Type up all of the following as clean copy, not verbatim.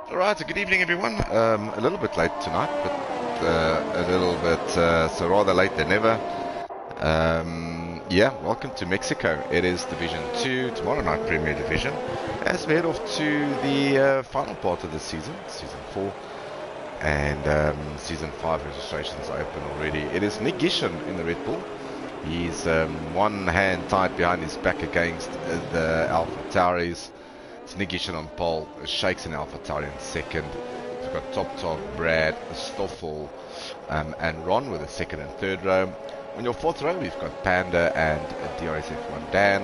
Alright, so good evening everyone. A little bit late tonight, but so rather late than never. Yeah, welcome to Mexico. It is Division 2, tomorrow night Premier Division, as we head off to the final part of the season, Season 4. And Season 5 registrations open already. It is Nick Gishan in the Red Bull. He's one hand tied behind his back against the Alpha Tauris. It's Nick Gishan on pole, Shakes in Alpha Tauri in second. We've got Top, Brad, Stoffel, and Ron with the second and third row. On your fourth row, we've got Panda and DRSF1 Dan.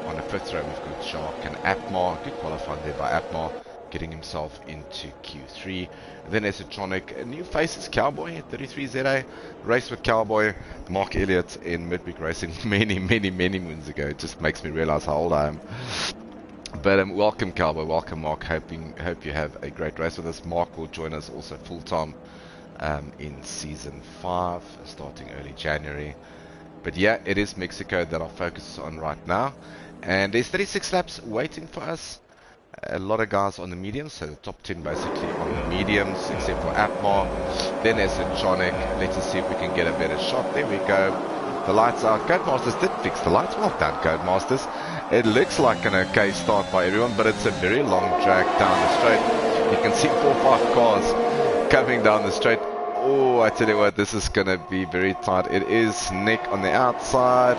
On the fifth row, we've got Shark and Atmar. Good qualifying there by Atmar, getting himself into Q3. And then Esotronic, new faces, Cowboy at 33ZA. Race with Cowboy, Mark Elliott in Midweek Racing many moons ago. It just makes me realize how old I am. But welcome Cowboy, welcome Mark, hope you have a great race with us. Mark will join us also full time in Season 5, starting early January. But yeah, it is Mexico that I'll focus on right now. And there's 36 laps waiting for us. A lot of guys on the mediums, so the top 10 basically on the mediums, except for Atmar. Then there's Esotronic. Let's see if we can get a better shot. There we go. The lights out. Codemasters did fix the lights. Well done, Codemasters. It looks like an okay start by everyone, but it's a very long drag down the straight. You can see 4 or 5 cars coming down the straight. Oh, I tell you what, this is going to be very tight. It is Nick on the outside.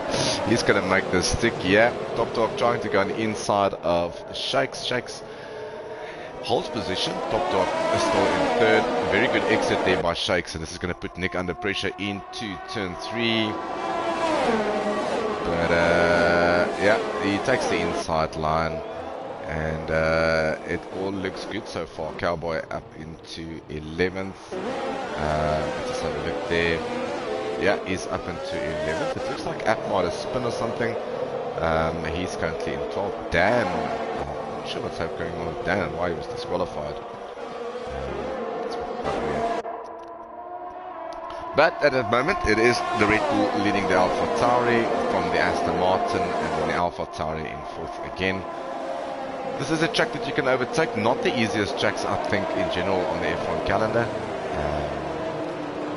He's going to make this stick. Yeah, Top trying to go on the inside of Shakes. Shakes holds position. Top is still in third. A very good exit there by Shakes, and this is going to put Nick under pressure into turn 3. But yeah, he takes the inside line, and it all looks good so far. Cowboy up into 11th. Let's just have a look there. Yeah, he's up into 11th. It looks like Atmar has spin or something. He's currently in 12th. Dan, I'm not sure what's going on with Dan and why he was disqualified. It's quite weird. But at the moment, it is the Red Bull leading the Alpha Tauri from the Aston Martin, and then the Alpha Tauri in 4th again. This is a track that you can overtake, not the easiest tracks I think in general on the F1 calendar,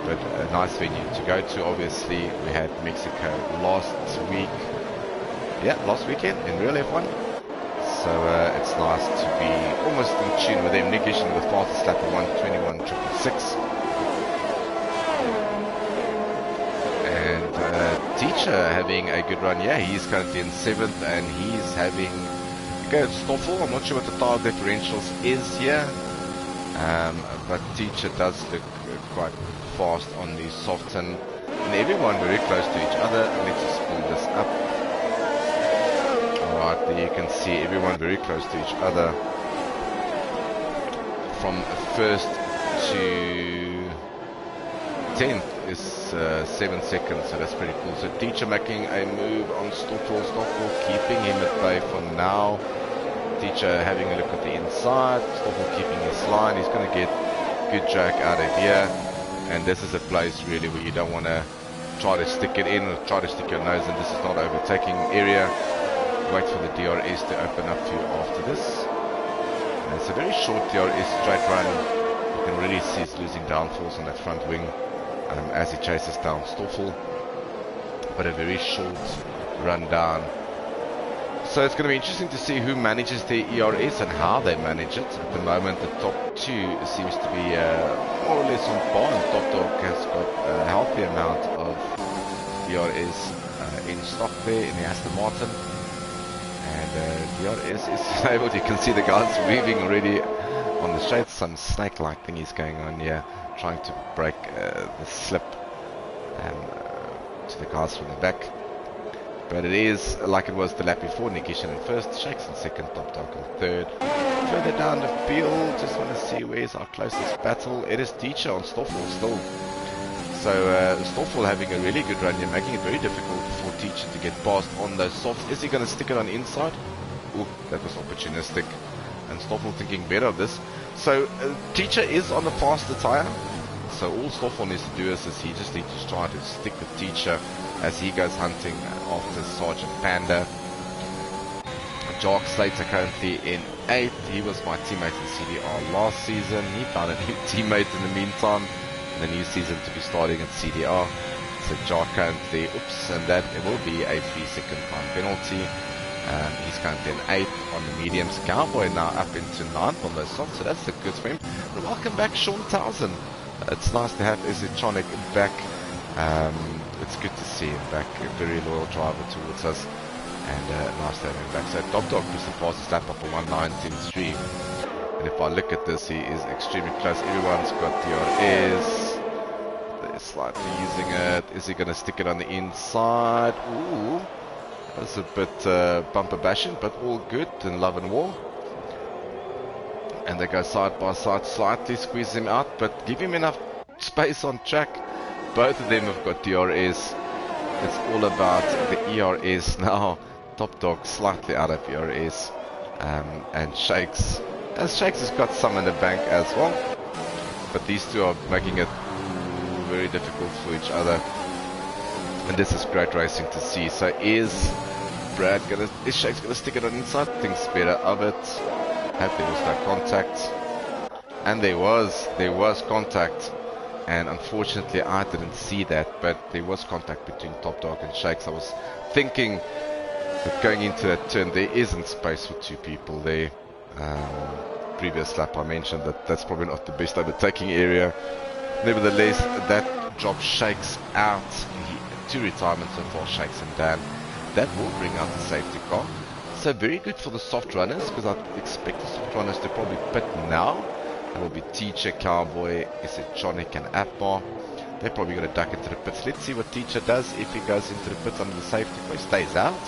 but a nice venue to go to. Obviously, we had Mexico last weekend in real F1, so it's nice to be almost in tune with them. Nick Gishan with the fastest lap of 1:21.666. Teacher having a good run. Yeah, he's currently in 7th, and he's having good Stoffel. I'm not sure what the tire differentials is here, but Teacher does look quite fast on the soften, and everyone very close to each other. Let's just pull this up. Alright, there you can see everyone very close to each other from 1st to 10th is 7 seconds, so that's pretty cool. So Teacher making a move on Stoffel, keeping him at bay for now. Teacher having a look at the inside, Stoffel keeping his line. He's going to get good drag out of here, and this is a place really where you don't want to try to stick it in or try to stick your nose in. This is not overtaking area. Wait for the DRS to open up for you after this. And it's a very short DRS straight run. You can really see it's losing downforce on that front wing as he chases down Stoffel, but a very short run down. So it's going to be interesting to see who manages their ERS and how they manage it. At the moment, the top 2 seems to be more or less on par, and Top has got a healthy amount of ERS in stock there in the Aston Martin, and DRS is able. You can see the guys moving already on the straight. Some snake-like thing is going on here, trying to break the slip to the guys from the back. But it is like it was the lap before. Nick Gishan in 1st, Shakes in 2nd, Top in 3rd. Further down the field, just want to see where's our closest battle. It is Teacher on Stoffel still. So Stoffel having a really good run here, making it very difficult for Teacher to get past on those softs. Is he going to stick it on inside? Ooh, that was opportunistic. And Stoffel thinking better of this. So Teacher is on the faster tyre. So all Stoffel needs to do is he just needs to try to stick with Teacher as he goes hunting after Sergeant Panda. Jark Slater currently in 8th. He was my teammate in CDR last season. He found a new teammate in the meantime in the new season to be starting at CDR. So Jark currently, and that it will be a 3-second time penalty. He's currently in 8th on the mediums. Cowboy now up into 9th on those softs, so that's the good for him. But welcome back, Sean Townsend. It's nice to have Isitronic back. It's good to see him back, a very loyal driver towards us, and nice to have him back. So Top Dog was the fastest lap up for 1:19.3. And if I look at this, he is extremely close. Everyone's got DRS. They're slightly using it. Is he going to stick it on the inside? Ooh, that's a bit bumper bashing, but all good in love and war. And they go side by side, slightly squeeze him out, but give him enough space on track. Both of them have got DRS. It's all about the ERS now. Top Dog slightly out of ERS. And Shakes. And Shakes has got some in the bank as well. But these two are making it very difficult for each other. And this is great racing to see. So is Shakes gonna stick it on inside? Thinks better of it. Hope there was no contact. And there was contact. And unfortunately I didn't see that, but there was contact between Top Dog and Shakes. I was thinking that going into that turn there isn't space for two people there. Previous lap I mentioned that that's probably not the best overtaking area. Nevertheless, that drops Shakes out. Two retirements so far, Shakes and Dan. That will bring out the safety car. So very good for the soft runners, because I expect the soft runners to probably pit now. It will be Teacher, Cowboy, Isitronic and Appar. They're probably going to duck into the pits. Let's see what Teacher does. If he goes into the pits under the safety car, he stays out.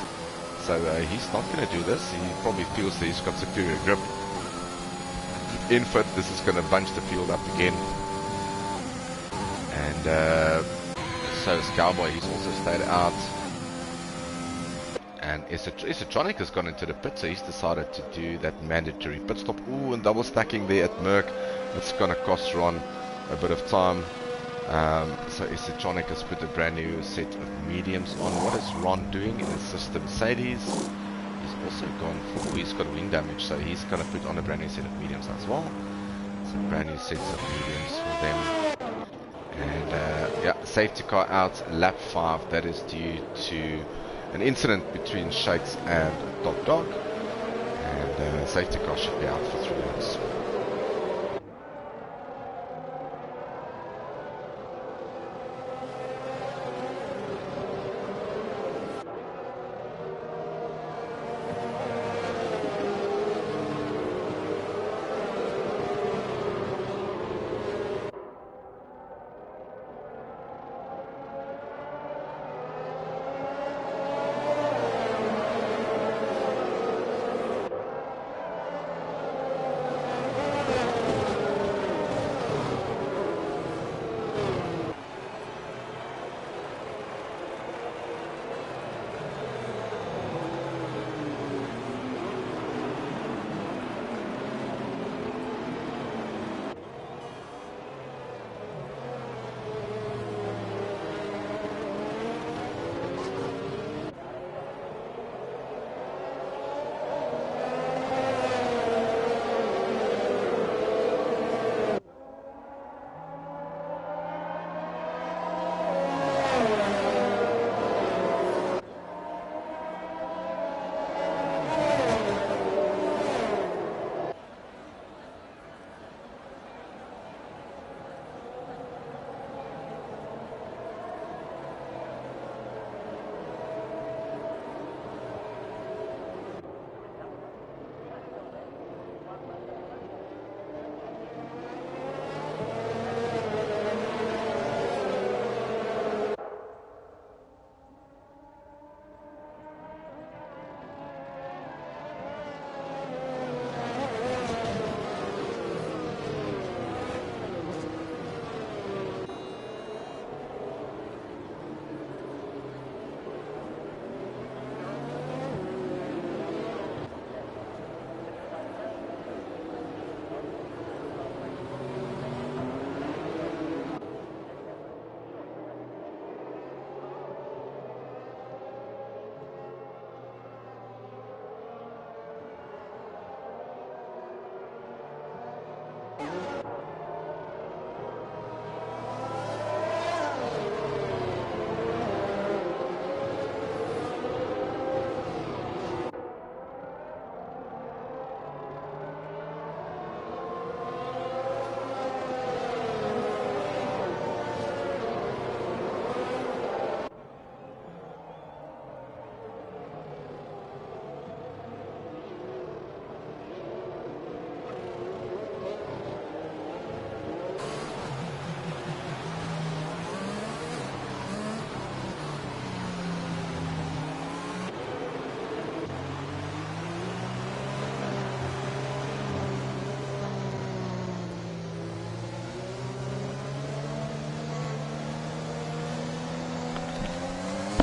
So he's not going to do this. He probably feels that he's got superior grip. Infant, this is going to bunch the field up again. And so is Cowboy. He's also stayed out. And Isitronic has gone into the pit, so he's decided to do that mandatory pit stop. Ooh, and double stacking there at Merc. It's going to cost Ron a bit of time. So Isitronic has put a brand new set of mediums on. What is Ron doing in his system? Mercedes. He's also gone for, he's got wing damage, so he's going to put on a brand new set of mediums as well. So brand new sets of mediums for them. And yeah, safety car out, lap 5. That is due to an incident between Shakes and Top Dog, and safety car should be out for 3 laps.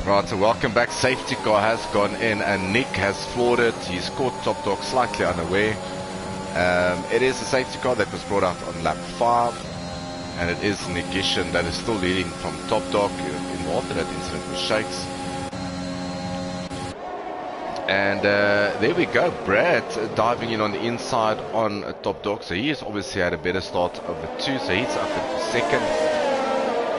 Right, so welcome back. Safety car has gone in and Nick has floored it. He's caught Top Dog slightly unaware. It is a safety car that was brought out on lap 5. And it is Nick Gishan that is still leading from Top Dog, involved in that incident with Shakes. And there we go, Brad diving in on the inside on Top Dog. So he has obviously had a better start of the two, so he's up into second.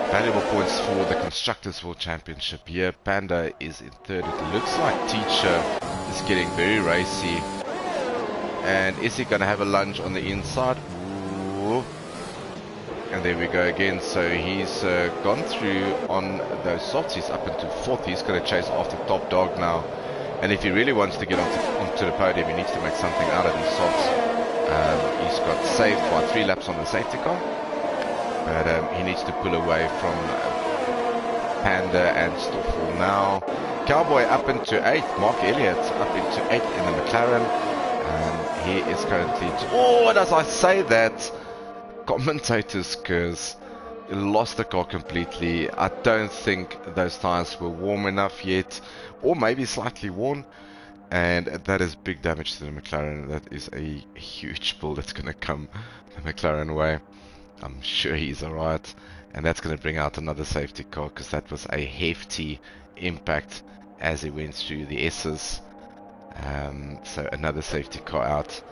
Valuable points for the Constructors World Championship here. Panda is in third. It looks like Teacher is getting very racy. And is he going to have a lunge on the inside? Ooh. And there we go again. So he's gone through on those softs. He's up into fourth. He's going to chase after Top Dog now. And if he really wants to get onto the podium, he needs to make something out of these softs. He's got saved by 3 laps on the safety car. But he needs to pull away from Panda and Stoffel now. Cowboy up into 8th. Mark Elliott up into 8th in the McLaren. He is currently... Oh, and as I say that, commentator's curse. Lost the car completely. I don't think those tires were warm enough yet, or maybe slightly worn, and that is big damage to the McLaren. That is a huge pull that's going to come the McLaren way. I'm sure he's alright, and that's going to bring out another safety car, because that was a hefty impact as he went through the S's. So another safety car out.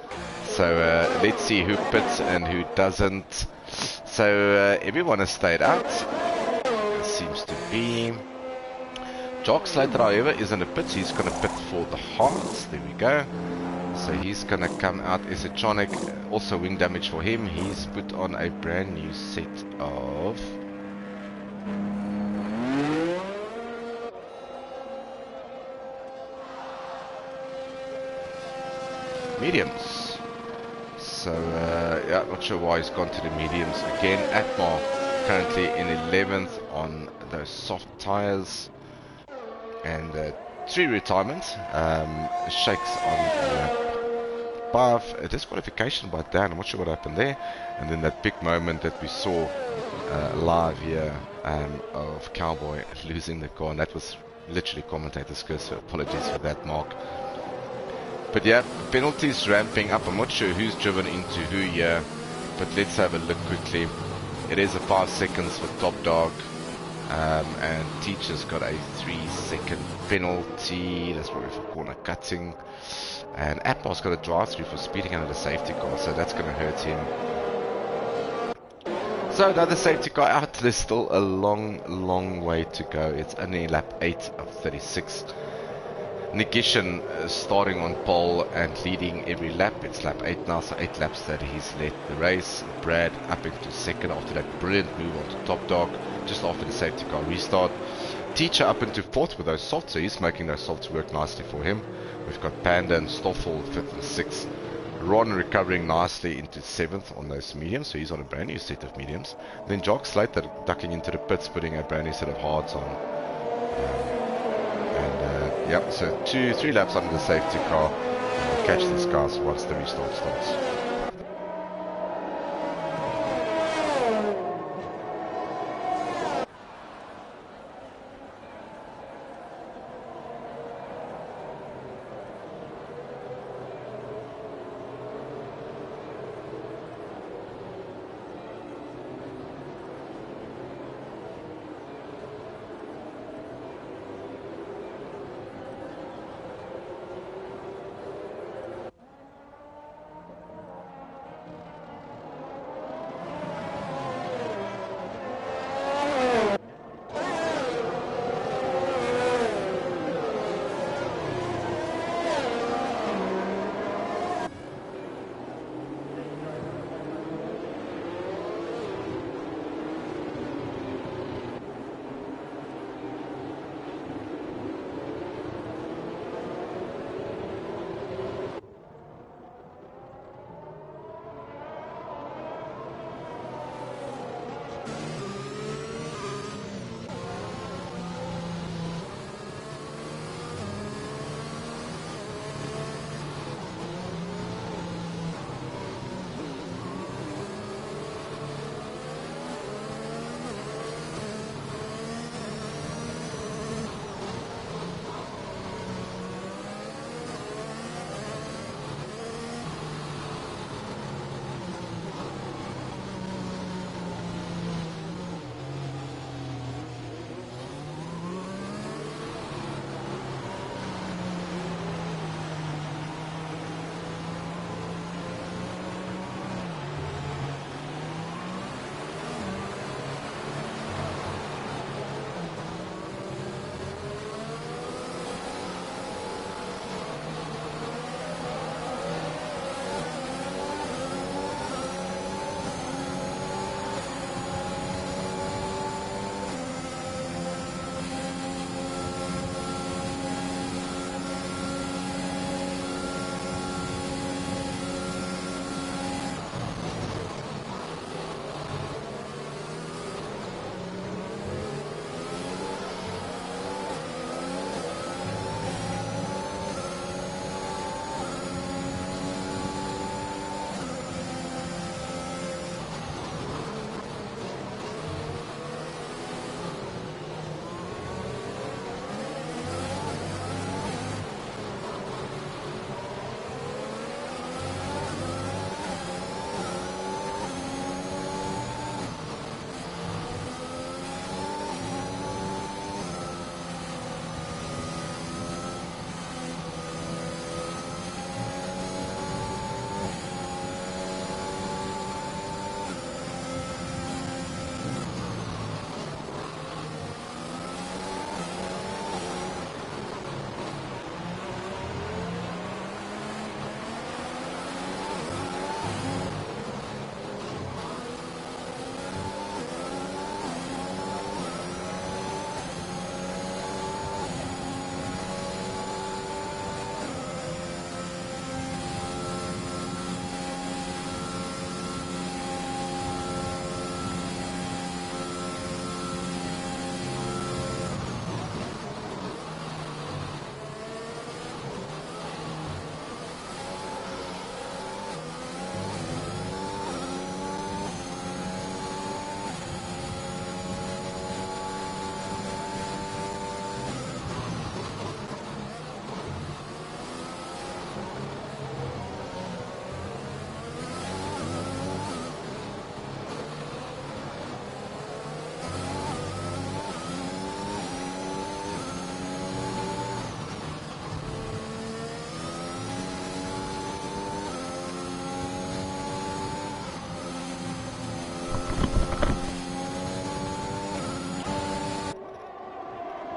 So let's see who pits and who doesn't. So everyone has stayed out. It seems to be. Jock Slater, however, is in the pits. He's going to pit for the Hearts. There we go. So he's going to come out. Esotronic, also wing damage for him. He's put on a brand new set of mediums. So yeah, not sure why he's gone to the mediums again. Atmar currently in 11th on those soft tires, and 3 retirements. Shakes on lap 5. A disqualification by Dan. I'm not sure what happened there. And then that big moment that we saw live here of Cowboy losing the car, and that was literally commentator's curse. So apologies for that, Mark. But yeah, penalties ramping up. I'm not sure who's driven into who here, but let's have a look quickly. It is a 5 seconds for Top Dog, and Teacher's got a 3-second penalty. That's probably for corner cutting. And Atmar's got a drive-through for speeding under the safety car, so that's going to hurt him. So another safety car out. There's still a long way to go. It's only lap 8 of 36. Nick Gishan starting on pole and leading every lap. It's lap 8 now, so 8 laps that he's led the race. Brad up into second after that brilliant move onto Top Dog, just after the safety car restart. Teacher up into 4th with those softs, so he's making those softs work nicely for him. We've got Panda and Stoffel 5th and 6th. Ron recovering nicely into 7th on those mediums, so he's on a brand new set of mediums. Then Jock Slater ducking into the pits, putting a brand new set of hards on. Yep, so 3 laps under the safety car, and we'll catch these cars once the restart starts.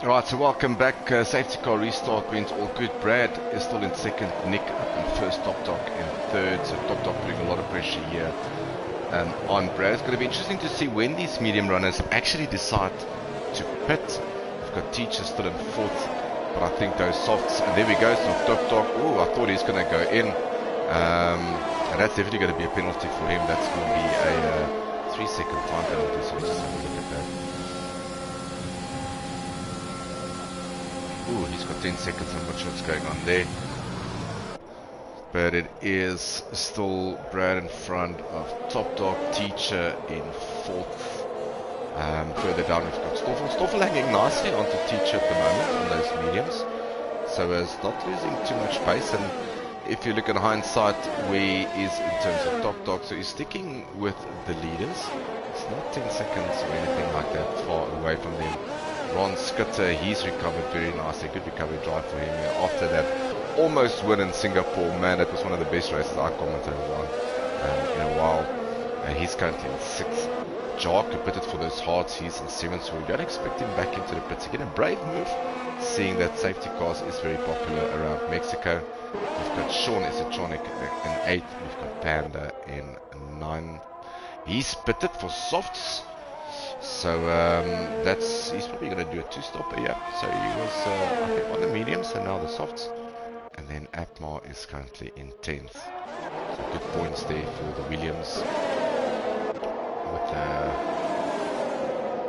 Alright, so welcome back. Safety car restart went all good. Brad is still in second. Nick up in first. Top Dog in third. So Top Dog putting a lot of pressure here on Brad. It's going to be interesting to see when these medium runners actually decide to pit. We've got Teacher still in fourth, but I think those softs. And there we go. So Top Dog. Oh, I thought he's going to go in. And that's definitely going to be a penalty for him. That's going to be a 3-second time penalty. So let's just have a look at that. Ooh, he's got 10 seconds. I'm not sure what's going on there. But it is still Brad in front of Top Dog, Teacher in fourth. Further down we've got Stoffel. Stoffel hanging nicely onto Teacher at the moment on those mediums. So he's not losing too much pace. And if you look at hindsight where he is in terms of Top Dog, so he's sticking with the leaders. It's not 10 seconds or anything like that far away from them. Ron Skutter, he's recovered very nicely. Good recovery drive for him here. After that almost win in Singapore, man, that was one of the best races I commented on in a while. And he's currently in sixth. Jark, who pitted for those hearts, he's in seventh, so we don't expect him back into the pits again. A brave move, seeing that safety cars is very popular around Mexico. We've got Sean Esotronic in eighth. We've got Panda in ninth. He's pitted for softs. So he's probably going to do a two-stopper, yeah. So he was, I think, on the mediums and now the softs. And then Apmar is currently in 10th. So good points there for the Williams.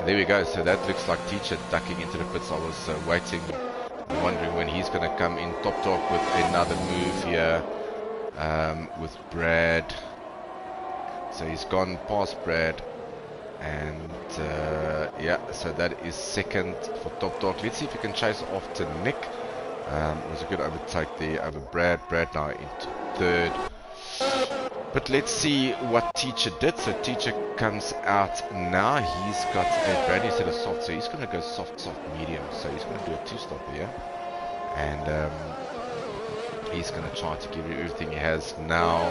There we go. So that looks like Teacher ducking into the pits. I was waiting, wondering when he's going to come in. Top Dog with another move here with Brad. So he's gone past Brad. And yeah, so that is second for Top Dog. Let's see if he can chase off to Nick. It was a good overtake there over Brad. Brad now into third. But let's see what Teacher did. So Teacher comes out now. He's got a brand new set of soft. So he's going to go soft, medium. So he's going to do a two-stopper here. And he's going to try to give you everything he has now.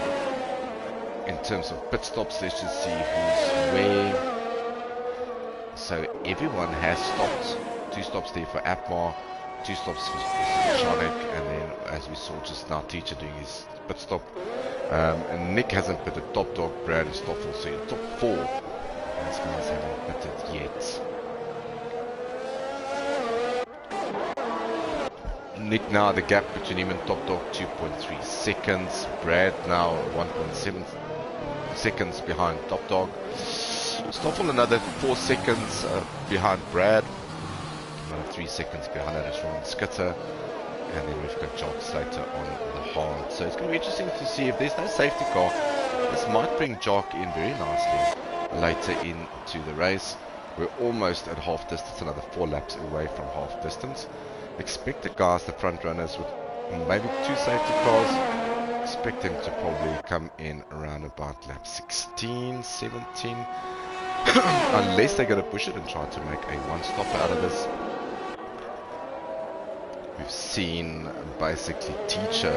In terms of pit stops, let's just see who's where. So everyone has stopped. Two stops there for Apmar, two stops for Esotronic, and then as we saw just now, Teacher doing his pit stop. And Nick hasn't pitted. Top Dog, Brad and Stoffel, so in top four. These guys haven't pitted yet. Nick now, the gap between him and Top Dog, 2.3 seconds. Brad now 1.7 seconds behind Top Dog. Stoffel another 4 seconds behind Brad. Another 3 seconds behind that is Ron Skutter. And then we've got Jock Slater on the hard. So it's going to be interesting to see if there's no safety car. This might bring Jock in very nicely later into the race. We're almost at half distance, another 4 laps away from half distance. Expect the guys, the front runners, with maybe 2 safety cars. Expect them to probably come in around about lap 16, 17. Unless they're going to push it and try to make a one-stopper out of this. We've seen basically Teacher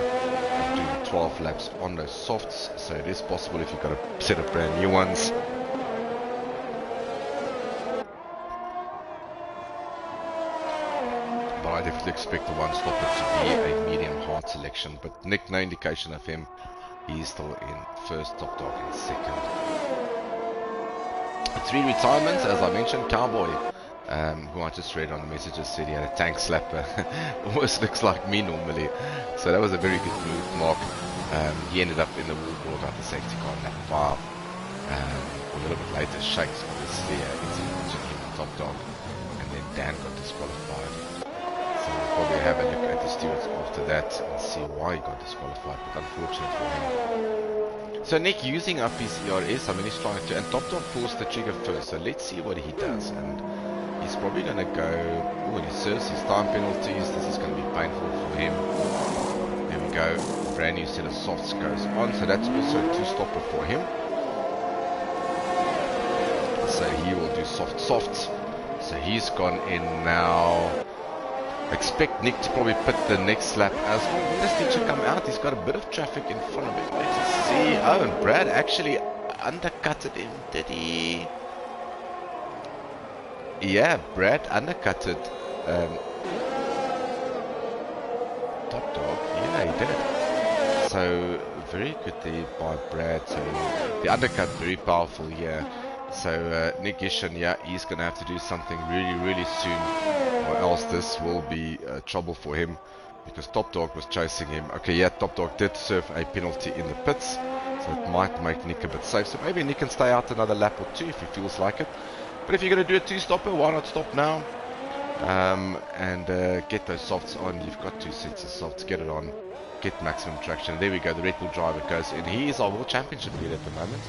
doing 12 laps on those softs, so it is possible if you've got a set of brand new ones. But I definitely expect the one stopper to be a medium hard selection, but Nick, no indication of him. He's still in first, Top Dog in second. 3 retirements, as I mentioned. Cowboy, who I just read on the messages, said he had a tank slapper. Almost looks like me normally. So that was a very good move, Mark. He ended up in the wall, brought out the safety car in lap 5. A little bit later, Shakes obviously into him and Top Dog. And then Dan got disqualified. So we'll probably have a look at the stewards after that and see why he got disqualified. But unfortunate for him. So Nick using up his ERS, I mean he's trying to, and Top Dog pulls the trigger first, so let's see what he does. And he's probably going to go, when he serves his time penalties, this is going to be painful for him. There we go, brand new set of softs goes on, so that's also a 2-stopper for him. So he will do softs, so he's gone in now. Expect Nick to probably pit the next lap as well. When does Teacher come out? He's got a bit of traffic in front of him. Let's see. Oh, and Brad actually undercutted him, did he? Yeah, Brad undercutted Top Dog, yeah, he did it. So very good there by Brad. So the undercut very powerful here. So Nick Gishan, yeah, he's going to have to do something really soon, or else this will be trouble for him, because Top Dog was chasing him. Okay, yeah, Top Dog did serve a penalty in the pits, so it might make Nick a bit safe. So maybe Nick can stay out another lap or two if he feels like it. But if you're going to do a two-stopper, why not stop now? And get those softs on. You've got 2 sets of softs, get it on, get maximum traction. There we go, the Red Bull driver goes in. He is our World Championship leader at the moment.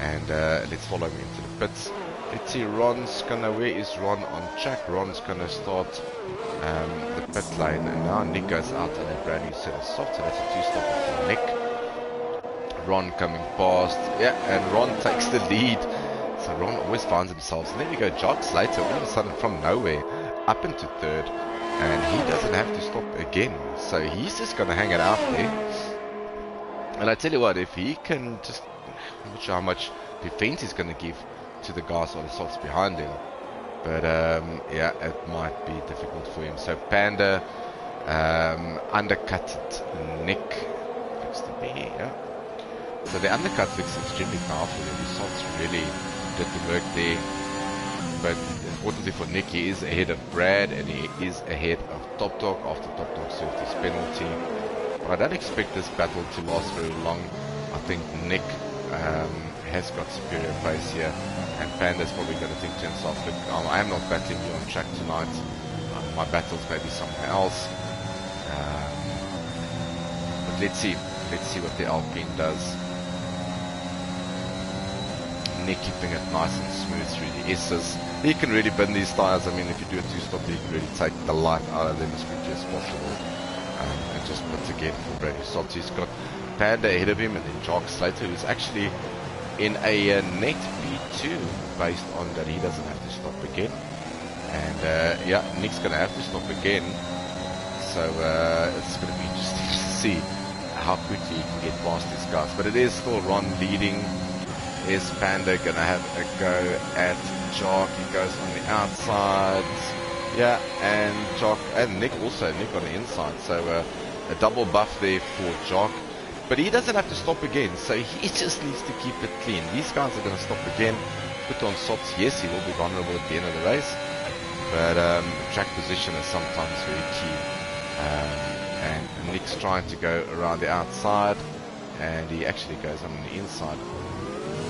And let's follow him into the pits. Let's see, Ron's gonna, where is Ron on track? Ron's gonna start the pit lane, and now Nick goes out on a brand new set of softs, so that's a two-stopper for Nick. Ron coming past, yeah, and Ron takes the lead. So Ron always finds himself, and there we go, Jock Slater all of a sudden from nowhere up into third, and he doesn't have to stop again, so he's just gonna hang it out there. And I tell you what, if he can just, I'm not sure how much defense he's going to give to the guys on the softs behind him, but yeah, it might be difficult for him. So Panda undercut Nick, looks to be, yeah. So the undercut looks extremely powerful, and the softs really did the work there. But importantly for Nick, he is ahead of Brad, and he is ahead of Top Dog after Top Dog served his penalty. But I don't expect this battle to last very long. I think Nick has got superior pace here, and Panda's probably going to think to himself, look, I am not battling you on track tonight, my battles may be somewhere else. But let's see what the Alpine does. Nick keeping it nice and smooth through the S's. He can really bend these tyres. I mean, if you do a two-stop, you can really take the life out of them as quickly as possible, and just put again for Brady Softs. He's got Panda ahead of him, and then Jock Slater, who's actually in a net P2 based on that he doesn't have to stop again. And yeah, Nick's going to have to stop again, so it's going to be interesting to see how quickly he can get past these guys. But it is still Ron leading. Is Panda going to have a go at Jock? He goes on the outside, yeah, and Jock and Nick also, Nick on the inside, so a double buff there for Jock. But he doesn't have to stop again, so he just needs to keep it clean. These guys are going to stop again, put on softs. Yes, he will be vulnerable at the end of the race, but track position is sometimes very key. And Nick's trying to go around the outside, and he actually goes on the inside.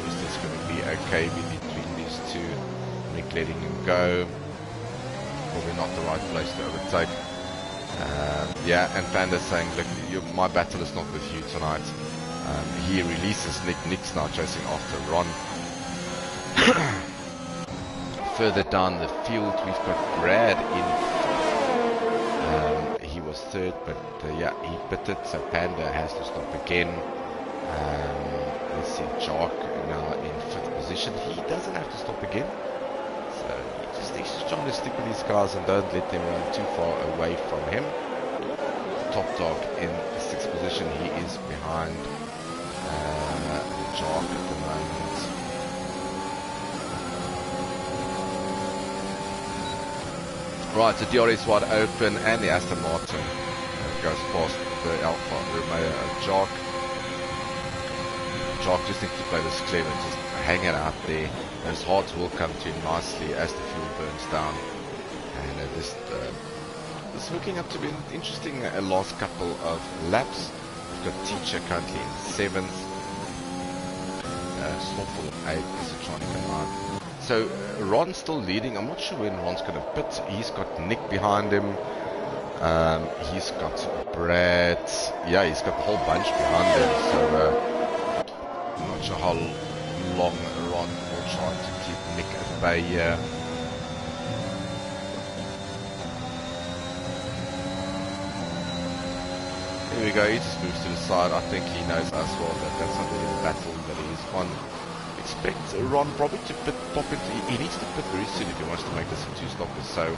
Is this going to be okay between these two? Nick letting him go. Probably not the right place to overtake. Yeah, and Panda's saying, look, my battle is not with you tonight. He releases Nick. Nick's now chasing after Ron. Further down the field, we've got Brad in. He was third, but yeah, he pitted, so Panda has to stop again. Let's see, Jock now in fifth position. He doesn't have to stop again. So he's just trying to stick with these guys and don't let them run too far away from him. Top Dog in sixth position. He is behind Jock at the moment. Right, the DRS wide open, and the Aston Martin goes past the Alfa Romeo Jock. Jock just needs to play this clever, just hang it out there. His hearts will come to him nicely as the fuel burns down. And it's looking up to be an interesting last couple of laps. We've got Teacher currently in 7th. Smallful of 8th, Citronica 9th. So Ron's still leading. I'm not sure when Ron's going to pit. He's got Nick behind him. He's got Brad. Yeah, he's got the whole bunch behind him. So I'm not sure how long Ron will try to keep Nick at bay here. Here we go, he just moves to the side. I think he knows as well that that's not really the battle that he's won. Expect Ron probably to pop into, he needs to pit very soon if he wants to make this a two-stoppers. So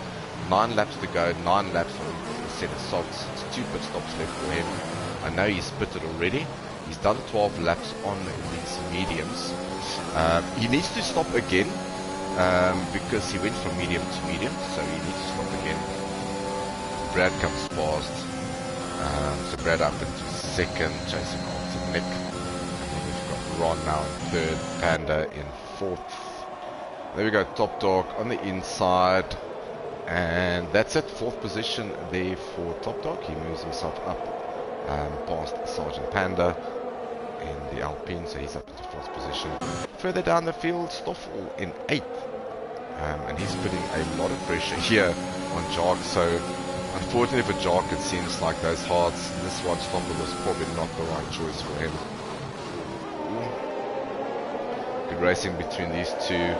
9 laps to go, 9 laps on the set of softs. It's 2 pit stops left for him. I know he's pitted already. He's done 12 laps on these mediums. He needs to stop again because he went from medium to medium, so he needs to stop again. Brad comes past, so Brad up into second, chasing after Nick. And then we've got Ron now in third, Panda in fourth. There we go, Top Dog on the inside. And that's it, fourth position there for Top Dog. He moves himself up past Sergeant Panda in the Alpine, so he's up into fourth position. Further down the field, Stoffel in eighth. And he's putting a lot of pressure here on Jark, so unfortunately for Jark, it seems like those hards, this one Stoffel was probably not the right choice for him. Good racing between these two.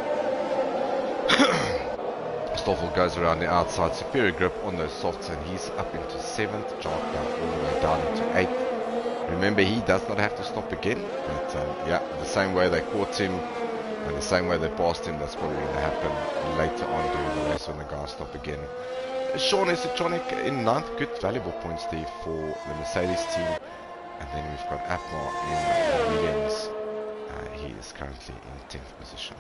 Stoffel goes around the outside, superior grip on those softs, and he's up into seventh. Jark now all the way down into eighth. Remember, he does not have to stop again, but yeah, the same way they caught him and the same way they passed him, that's probably going to happen later on during the race when the guys stop again. Sean Esotronic in ninth, good valuable points there for the Mercedes team. And then we've got Apmar in Williams. He is currently in 10th position.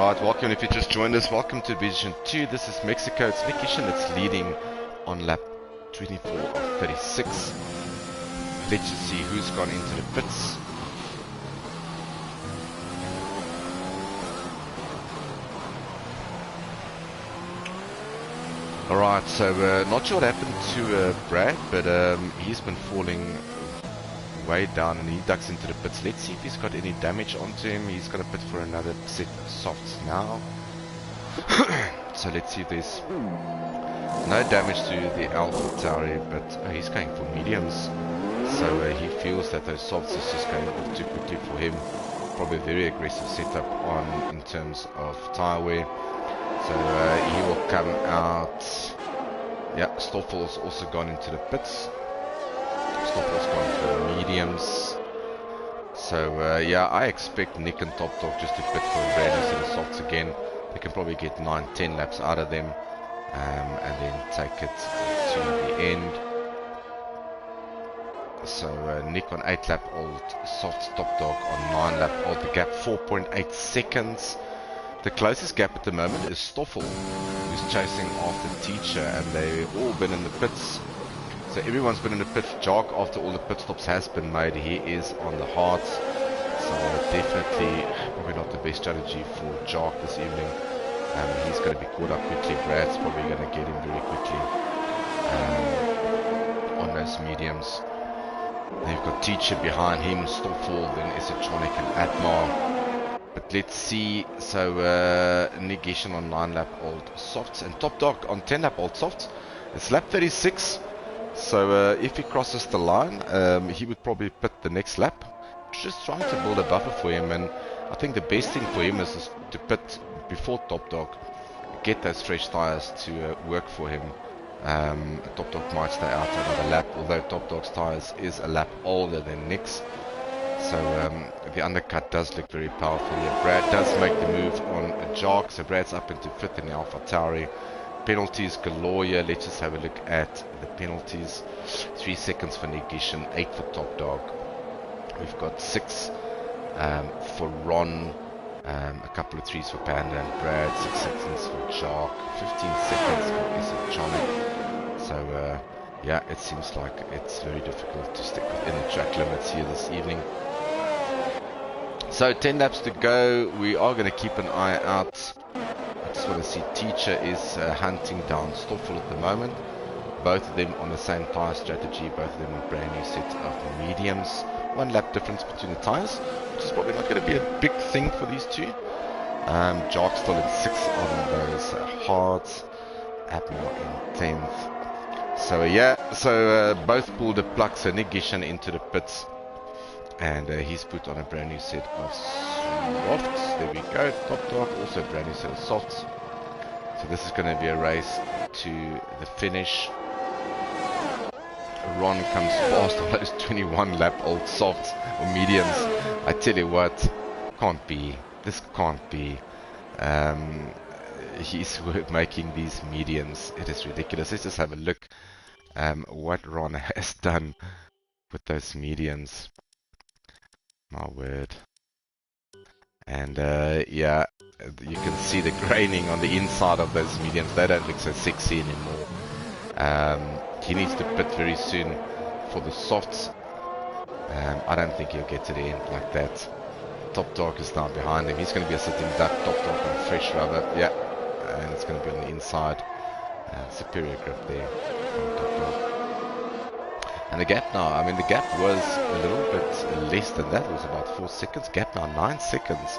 Right, welcome if you just joined us. Welcome to Division 2. This is Mexico. It's Nick Gishen that's leading on lap 24 of 36. Let's just see who's gone into the pits. Alright, so not sure what happened to Brad, but he's been falling way down and he ducks into the pits. Let's see if he's got any damage onto him. He's going to pit for another set of softs now. So let's see if there's no damage to the Alpha Tauri, but he's going for mediums. So he feels that those softs is just going off too quickly for him. Probably a very aggressive setup on in terms of tyre wear. So he will come out. Yeah, Stoffel's also gone into the pits. Stoffel's gone for mediums. So yeah, I expect Nick and Top Dog just to pit for a brand new set of softs again. They can probably get 9-10 laps out of them and then take it to the end. So Nick on 8 lap old softs, Top Dog on 9 lap old. The gap 4.8 seconds. The closest gap at the moment is Stoffel, who's chasing after Teacher, and they've all been in the pits. So everyone's been in the pits. Jark, after all the pit stops has been made, he is on the hards. So definitely probably not the best strategy for Jark this evening. He's going to be caught up quickly. Brad's probably going to get him very quickly on those mediums. They've got Teacher behind him, Stoffel, then Isatronic and Atmar. But let's see. So Nick Gishen on 9 lap old softs and Top Dog on 10 lap old softs. It's lap 36. So if he crosses the line, he would probably pit the next lap. Just trying to build a buffer for him, and I think the best thing for him is to pit before Top Dog, get those fresh tyres to work for him. Top Dog might stay out another lap, although Top Dog's tyres is a lap older than Nick's. So the undercut does look very powerful here. Brad does make the move on a Jark, so Brad's up into 5th in the Alpha Tauri. Penalties galore here. Let's just have a look at the penalties. 3 seconds for Nick Gishen, 8 for Top Dog. We've got 6 for Ron, a couple of 3s for Panda and Brad, 6 seconds for Jark, 15 seconds for Isatronic. So yeah, it seems like it's very difficult to stick within the track limits here this evening. So 10 laps to go. We are going to keep an eye out. I just want to see Teacher is hunting down Stoffel at the moment. Both of them on the same tyre strategy. Both of them on brand new set of mediums. 1 lap difference between the tyres, which is probably not going to be a big thing for these two. Jark still in 6th on those hards. Atmar in 10th. So yeah, so both pulled a plug. So Nick Gishen into the pits. And he's put on a brand new set of softs. There we go. Top Dog also a brand new set of softs. So this is going to be a race to the finish. Ron comes fast on those 21 lap old softs or mediums. I tell you what, can't be. This can't be. He's making these mediums. It is ridiculous. Let's just have a look what Ron has done with those mediums. My word. And yeah, you can see the graining on the inside of those mediums. They don't look so sexy anymore. He needs to pit very soon for the softs. I don't think he'll get to the end like that. Top Dog is now behind him. He's going to be a sitting duck. Top Dog on fresh rubber. Yeah, and it's going to be on the inside. Superior grip there from Top Dog. And the gap now, I mean the gap was a little bit less than that. It was about 4 seconds. Gap now 9 seconds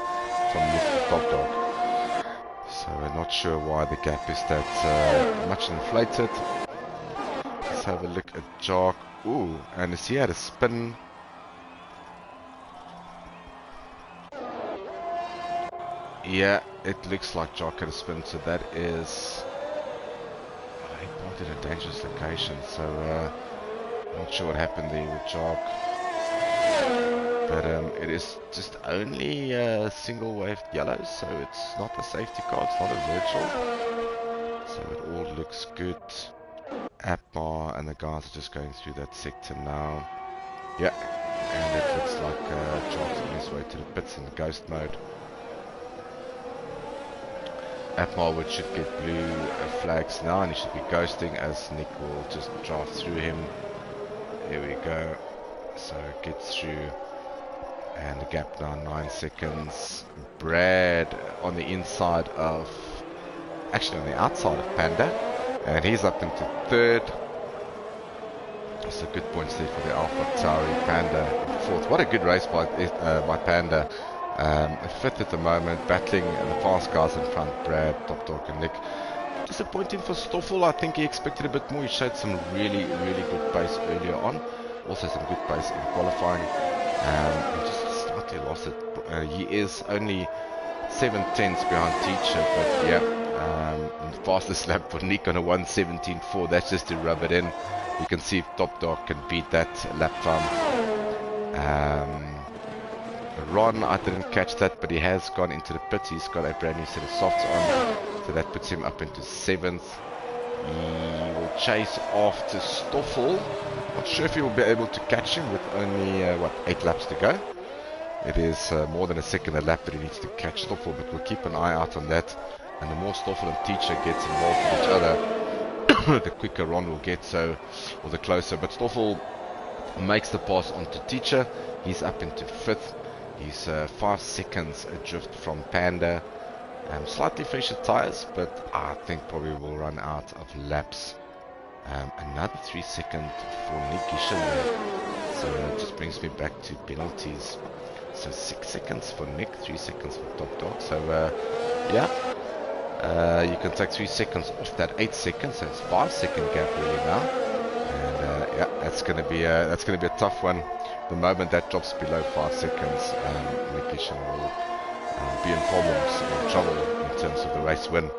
from Nick to Top Dog. So I'm not sure why the gap is that much inflated. Let's have a look at Jark. Ooh, and he had a spin. Yeah, it looks like Jark had a spin, so that is... he pointed a dangerous location, so not sure what happened there with Jark. But it is just only single wave yellow, so it's not a safety car, it's not a virtual. So it all looks good. Atmar and the guys are just going through that sector now. Yeah, and it looks like Jark's on his way to the pits in the ghost mode. At Marwood should get blue flags now, and he should be ghosting as Nick will just drive through him. Here we go. So gets through, and the gap now 9 seconds. Brad on the inside of, actually on the outside of Panda, and he's up into third. So good points there for the Alpha Tauri. Panda fourth. What a good race by Panda. Fifth at the moment, battling the fast guys in front, Brad, Top Dog and Nick. Disappointing for Stoffel. I think he expected a bit more. He showed some really good pace earlier on. Also some good pace in qualifying. He just slightly lost it. He is only 7/10 behind Teacher, but yeah, fastest lap for Nick on a 1:17.4. That's just to rub it in. You can see if Top Dog can beat that lap time. Ron, I didn't catch that, but he has gone into the pits. He's got a brand new set of softs on, so that puts him up into 7th. He will chase after Stoffel. Not sure if he will be able to catch him with only 8 laps to go. It is more than a second a lap that he needs to catch Stoffel, but we'll keep an eye out on that. And the more Stoffel and Teacher gets involved with each other, the quicker Ron will get, or the closer. But Stoffel makes the pass onto Teacher. He's up into 5th. He's 5 seconds adrift from Panda. Slightly fresher tires, but I think probably will run out of laps. Another 3 seconds for Nick Gishan. So it just brings me back to penalties. So 6 seconds for Nick, 3 seconds for Top Dog. So yeah, you can take 3 seconds off that 8 seconds. So it's 5 second gap really now. And yeah, that's gonna be a tough one. The moment that drops below 5 seconds, Nick Gishan will be in problems or trouble in terms of the race win.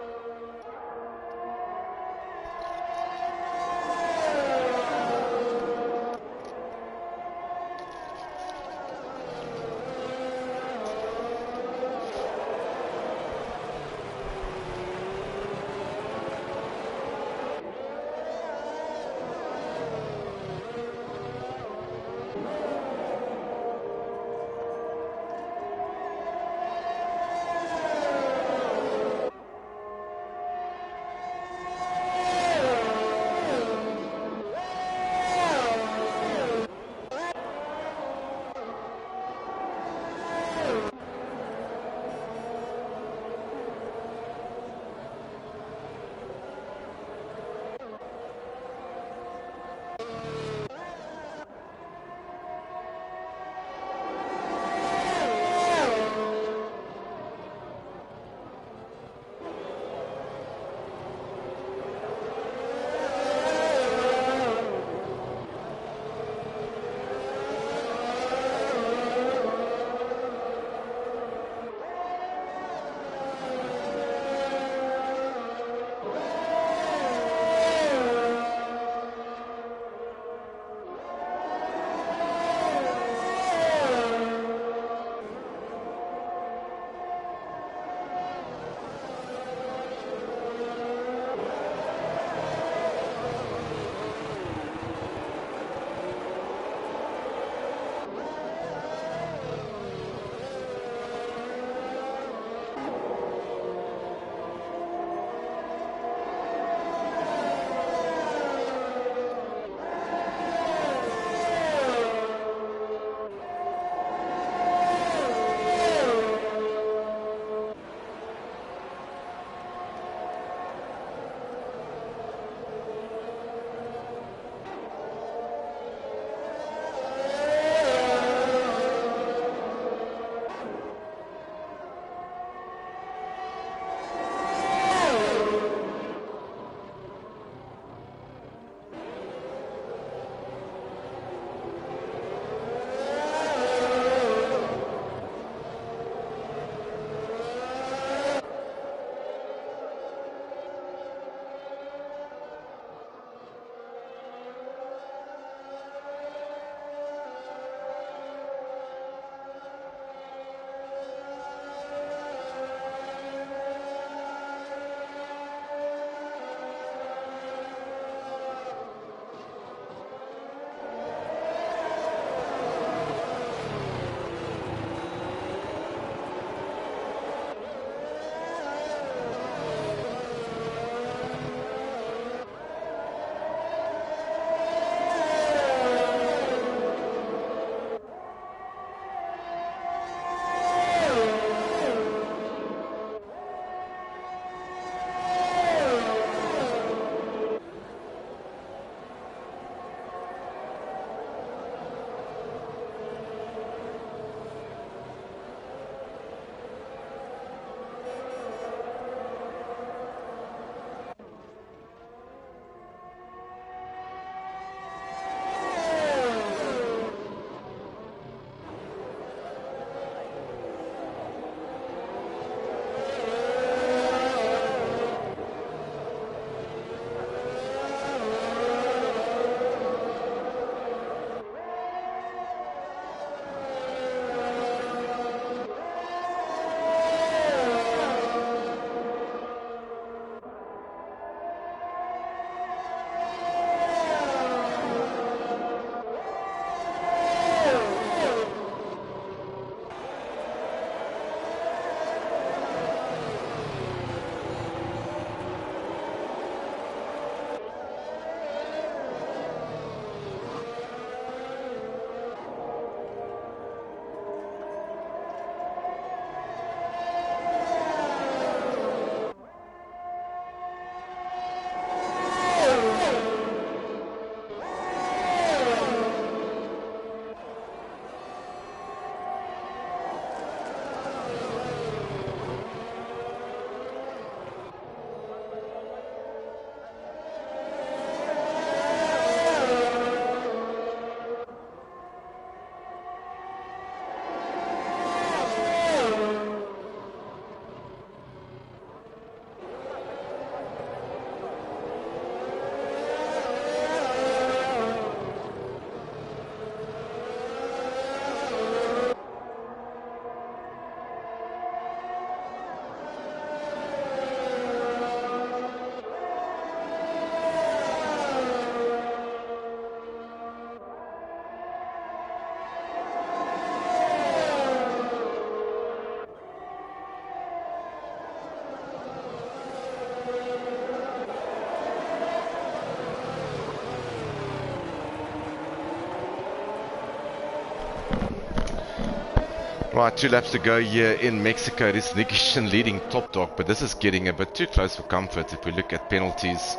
Right, 2 laps to go here in Mexico. It is Nick Gishen leading Top Dog, but this is getting a bit too close for comfort if we look at penalties.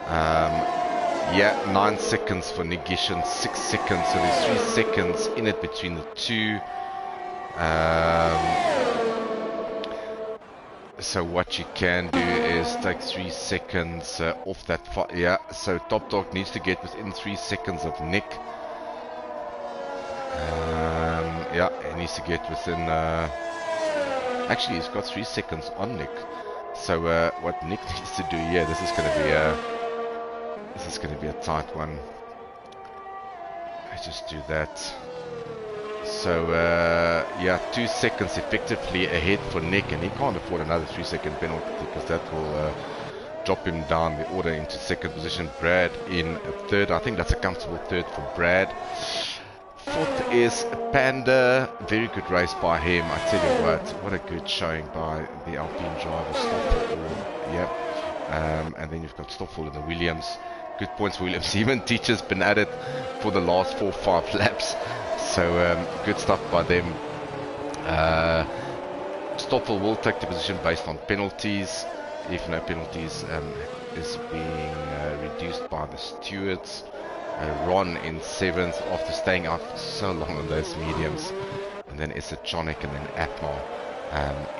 Yeah, 9 seconds for Nick Gishen, 6 seconds, so there's 3 seconds in it between the two. So what you can do is take 3 seconds off that. Yeah, so Top Dog needs to get within 3 seconds of Nick. Yeah, he needs to get within. Actually, he's got 3 seconds on Nick. So what Nick needs to do here, this is going to be a tight one. Let's just do that. So yeah, 2 seconds effectively ahead for Nick, and he can't afford another 3-second penalty because that will drop him down the order into second position. Brad in third. I think that's a comfortable third for Brad. Fourth is Panda. Very good race by him. I tell you what a good showing by the Alpine driver, Stoffel. Yeah, and then you've got Stoffel in the Williams. Good points for Williams. Even Teacher's been at it for the last 4-5 laps. So good stuff by them. Stoffel will take the position based on penalties. If no penalties is being reduced by the stewards. Ron in 7th after staying out for so long on those mediums. And then Isatronic and then Atmar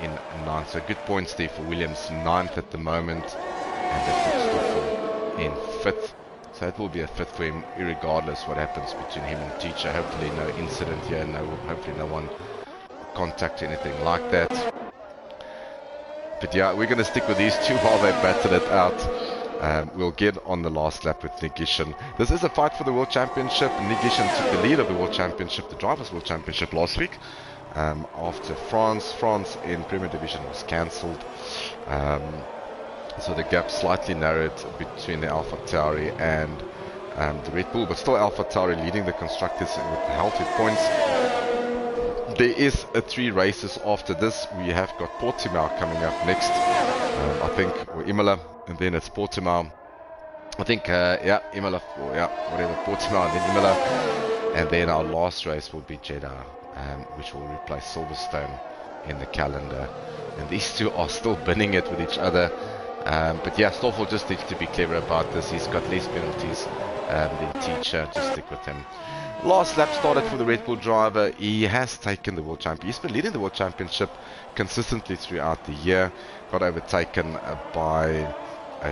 in 9th. So good points there for Williams, 9th at the moment. And they've got Stoffel in 5th. So it will be a 5th for him, irregardless what happens between him and Teacher. Hopefully no incident here, hopefully no one contact anything like that. But yeah, we're going to stick with these two while they battle it out. We'll get on the last lap with Nick Gishen. This is a fight for the World Championship. Nick Gishen took the lead of the World Championship, the Drivers' World Championship last week. After France in Premier Division was cancelled. So the gap slightly narrowed between the AlphaTauri and the Red Bull, but still AlphaTauri leading the constructors with healthy points. There is 3 races after this. We have got Portimao coming up next, I think, or Imola, and then it's Portimao. I think, yeah, Imola, or yeah, whatever, Portimao and then Imola. And then our last race will be Jeddah, which will replace Silverstone in the calendar. And these two are still binning it with each other. But yeah, Stoffel just needs to be clever about this. He's got less penalties than Teacher. Just stick with him. Last lap started for the Red Bull driver. He has taken the World Championship. He's been leading the World Championship consistently throughout the year. Got overtaken by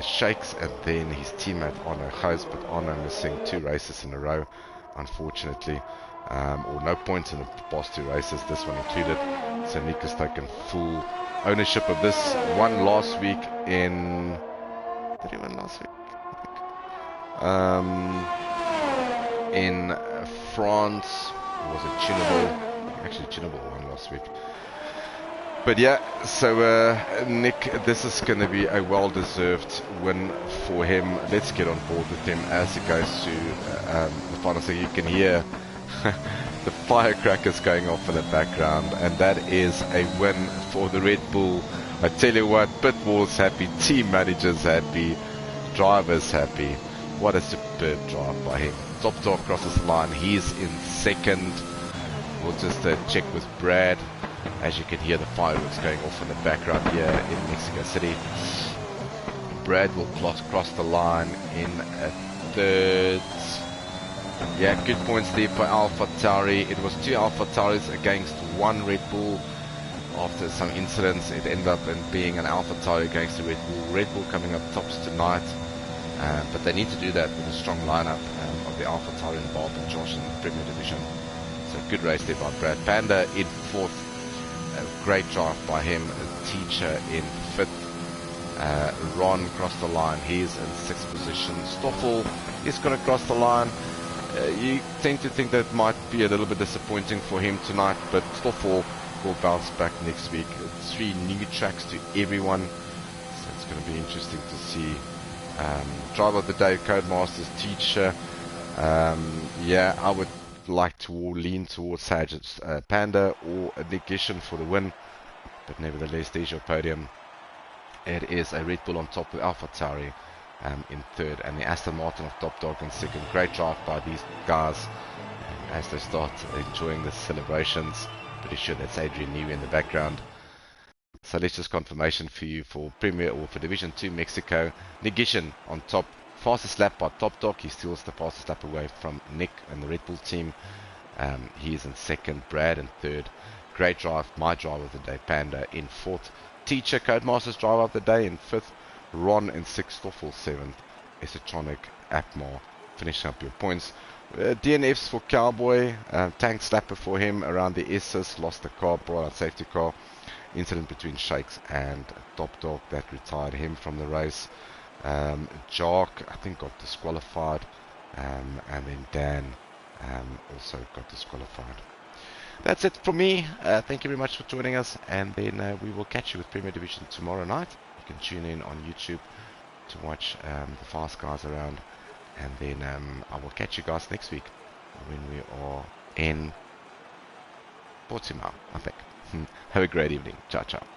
Shakes and then his teammate Arno Gous, but Arno missing 2 races in a row, unfortunately. Or no points in the past 2 races, this one included. So Nick has taken full ownership of this. Won last week in... Did he win last week? I think. In France. Or was it Chinabel? Actually, Chinabel won last week. But yeah, so Nick, this is going to be a well-deserved win for him. Let's get on board with him as he goes to the final. So you can hear the firecrackers going off in the background, and that is a win for the Red Bull. I tell you what, Pitwall's happy, team managers happy, drivers happy. What a superb drive by him. Top Dog crosses the line. He's in 2nd. We'll just check with Brad. As you can hear the fireworks going off in the background here in Mexico City. Brad will cross the line in 3rd. Yeah, good points there for AlphaTauri. It was 2 AlphaTauris against 1 Red Bull. After some incidents, it ended up in being an AlphaTauri against the Red Bull. Red Bull coming up tops tonight. But they need to do that with a strong lineup of the AlphaTauri and Bob and Josh in the Premier Division. So good race there by Brad. Panda in 4th. A great drive by him. Teacher in 5th. Ron crossed the line. He's in 6th position. Stoffel is going to cross the line. You tend to think that might be a little bit disappointing for him tonight, but Stoffel will bounce back next week. 3 new tracks to everyone, so it's going to be interesting to see. Driver of the day, Codemasters, Teacher. Yeah, I would like to lean towards Sargent's Panda or Nick Gishen for the win, but nevertheless, there's your podium. It is a Red Bull on top with AlphaTauri in 3rd, and the Aston Martin of Top Dog in 2nd. Great drive by these guys as they start enjoying the celebrations. pretty sure that's Adrian Newey in the background. So let's just confirmation for you for Premier or for Division 2 Mexico. Negishin on top. Fastest lap by Top Dog. He steals the fastest lap away from Nick and the Red Bull team. He is in second. Brad in third. Great drive. My driver of the day. Panda in fourth. Teacher Codemasters driver of the day in fifth. Ron in sixth. Stoffel seventh. Esotronic Atmar finishing up your points. DNFs for Cowboy. Tank slapper for him around the S's. Lost the car. Brought out safety car. Incident between Shakes and Top Dog that retired him from the race. Jark, I think, got disqualified, and then Dan also got disqualified. That's it for me. Thank you very much for joining us, and then we will catch you with Premier Division tomorrow night. You can tune in on YouTube to watch the fast guys around, and then I will catch you guys next week when we are in Portimao, I think. Have a great evening. Ciao, ciao.